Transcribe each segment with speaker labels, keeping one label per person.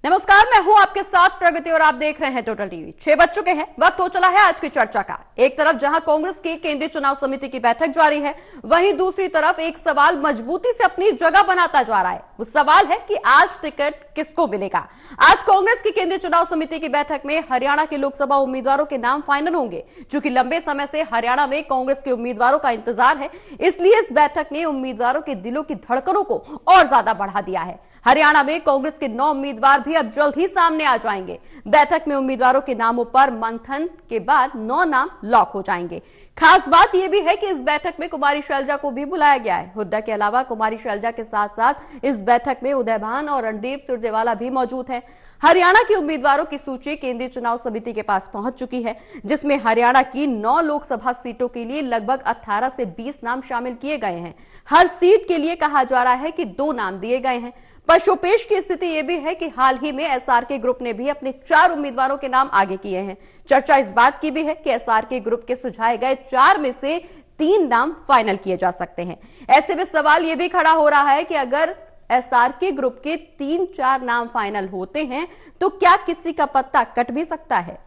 Speaker 1: नमस्कार, मैं हूं आपके साथ प्रगति और आप देख रहे हैं टोटल टीवी। 6 बज चुके हैं, वक्त हो चला है आज की चर्चा का। एक तरफ जहां कांग्रेस की केंद्रीय चुनाव समिति की बैठक जारी है, वहीं दूसरी तरफ एक सवाल मजबूती से अपनी जगह बनाता जा रहा है। वो सवाल है कि आज टिकट किसको मिलेगा। आज कांग्रेस की केंद्रीय चुनाव समिति की बैठक में हरियाणा के लोकसभा उम्मीदवारों के नाम फाइनल होंगे। चूंकि लंबे समय से हरियाणा में कांग्रेस के उम्मीदवारों का इंतजार है, इसलिए इस बैठक ने उम्मीदवारों के दिलों की धड़कनों को और ज्यादा बढ़ा दिया है। हरियाणा में कांग्रेस के 9 उम्मीदवार भी अब जल्द ही सामने आ जाएंगे। बैठक में उम्मीदवारों के नामों पर मंथन के बाद 9 नाम लॉक हो जाएंगे। खास बात यह भी है कि इस बैठक में कुमारी शैलजा को भी बुलाया गया है। हुड्डा के अलावा कुमारी शैलजा के साथ साथ इस बैठक में उदय भान और रणदीप सुरजेवाला भी मौजूद हैं। हरियाणा के उम्मीदवारों की सूची केंद्रीय चुनाव समिति के पास पहुंच चुकी है, जिसमें हरियाणा की 9 लोकसभा सीटों के लिए लगभग 18 से 20 नाम शामिल किए गए हैं। हर सीट के लिए कहा जा रहा है कि 2 नाम दिए गए हैं। पर शोपेश की स्थिति यह भी है कि हाल ही में एसआरके ग्रुप ने भी अपने 4 उम्मीदवारों के नाम आगे किए हैं। चर्चा इस बात की भी है कि एसआरके ग्रुप के सुझाए गए 4 में से 3 नाम फाइनल किए जा सकते हैं। ऐसे में सवाल यह भी खड़ा हो रहा है कि अगर एसआरके ग्रुप के 3-4 नाम फाइनल होते हैं तो क्या किसी का पत्ता कट भी सकता है।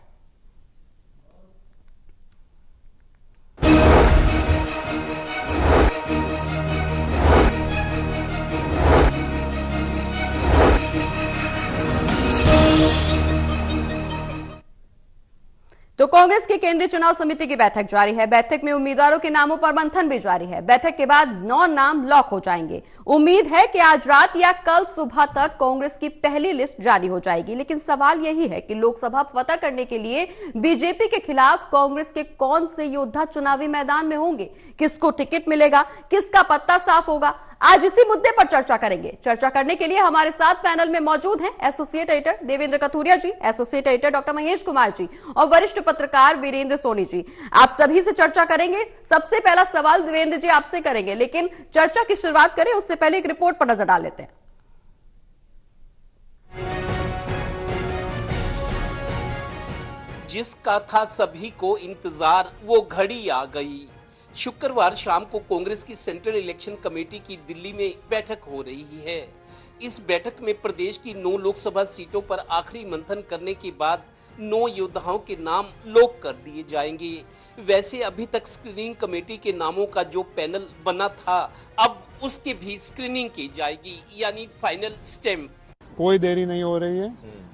Speaker 1: तो कांग्रेस की केंद्रीय चुनाव समिति की बैठक जारी है। बैठक में उम्मीदवारों के नामों पर मंथन भी जारी है। बैठक के बाद 9 नाम लॉक हो जाएंगे। उम्मीद है कि आज रात या कल सुबह तक कांग्रेस की पहली लिस्ट जारी हो जाएगी। लेकिन सवाल यही है कि लोकसभा फतह करने के लिए बीजेपी के खिलाफ कांग्रेस के कौन से योद्धा चुनावी मैदान में होंगे, किसको टिकट मिलेगा, किसका पत्ता साफ होगा। आज इसी मुद्दे पर चर्चा करेंगे। चर्चा करने के लिए हमारे साथ पैनल में मौजूद हैं associate editor Devendra Kathuria ji, associate editor doctor Mahesh Kumar ji और वरिष्ठ पत्रकार वीरेंद्र सोनी जी। आप सभी से चर्चा करेंगे। सबसे पहला सवाल देवेंद्र जी आपसे करेंगे, लेकिन चर्चा की शुरुआत करें उससे पहले एक रिपोर्ट पर नजर डाल लेते हैं।
Speaker 2: जिसका था सभी को इंतजार, वो घड़ी आ गई। शुक्रवार शाम को कांग्रेस की सेंट्रल इलेक्शन कमेटी की दिल्ली में बैठक हो रही है। इस बैठक में प्रदेश की 9 लोकसभा सीटों पर आखिरी मंथन करने के बाद 9 योद्धाओं के नाम लॉक कर दिए जाएंगे। वैसे अभी तक स्क्रीनिंग कमेटी के नामों का जो पैनल बना था, अब उसकी भी स्क्रीनिंग की जाएगी, यानी फाइनल स्टैंप।
Speaker 3: कोई देरी नहीं हो रही है।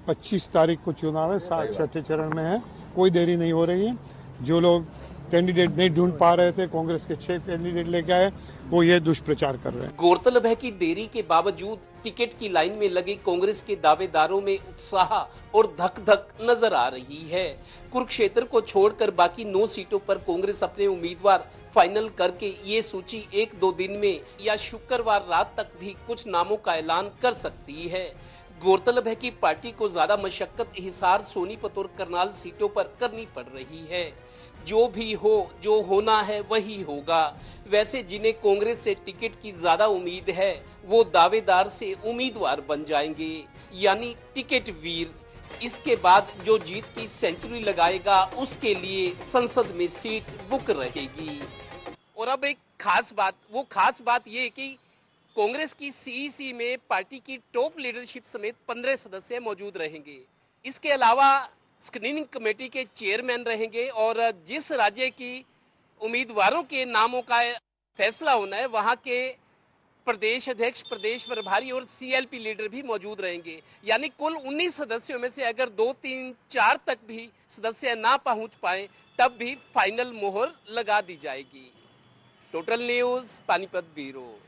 Speaker 3: 25 तारीख को चुनाव है, 7 चरण में है। कोई देरी नहीं हो रही है। जो लोग कैंडिडेट नहीं ढूंढ पा रहे थे, कांग्रेस के 6 कैंडिडेट लेके आए, वो ये दुष्प्रचार कर रहे हैं।
Speaker 2: गौरतलब है कि देरी के बावजूद टिकट की लाइन में लगे कांग्रेस के दावेदारों में उत्साह और धक धक नजर आ रही है। कुरुक्षेत्र को छोड़कर बाकी 9 सीटों पर कांग्रेस अपने उम्मीदवार फाइनल करके ये सूची 1-2 दिन में या शुक्रवार रात तक भी कुछ नामों का ऐलान कर सकती है। गौरतलब है कि पार्टी को ज्यादा मशक्कत हिसार, सोनीपत और करनाल सीटों पर करनी पड़ रही है। जो भी हो, जो होना है वही होगा। वैसे जिन्हें कांग्रेस से टिकट की ज्यादा उम्मीद है, वो दावेदार से उम्मीदवार बन जाएंगे, यानी टिकट वीर। इसके बाद जो जीत की सेंचुरी लगाएगा, उसके लिए संसद में सीट बुक रहेगी। और अब एक खास बात ये कि कांग्रेस की सीईसी में पार्टी की टॉप लीडरशिप समेत 15 सदस्य मौजूद रहेंगे। इसके अलावा स्क्रीनिंग कमेटी के चेयरमैन रहेंगे और जिस राज्य की उम्मीदवारों के नामों का फैसला होना है, वहां के प्रदेश अध्यक्ष, प्रदेश प्रभारी और सीएलपी लीडर भी मौजूद रहेंगे। यानी कुल 19 सदस्यों में से अगर 2, 3, 4 तक भी सदस्य ना पहुंच पाए, तब भी फाइनल मोहर लगा दी जाएगी। Total news, Panipat bureau.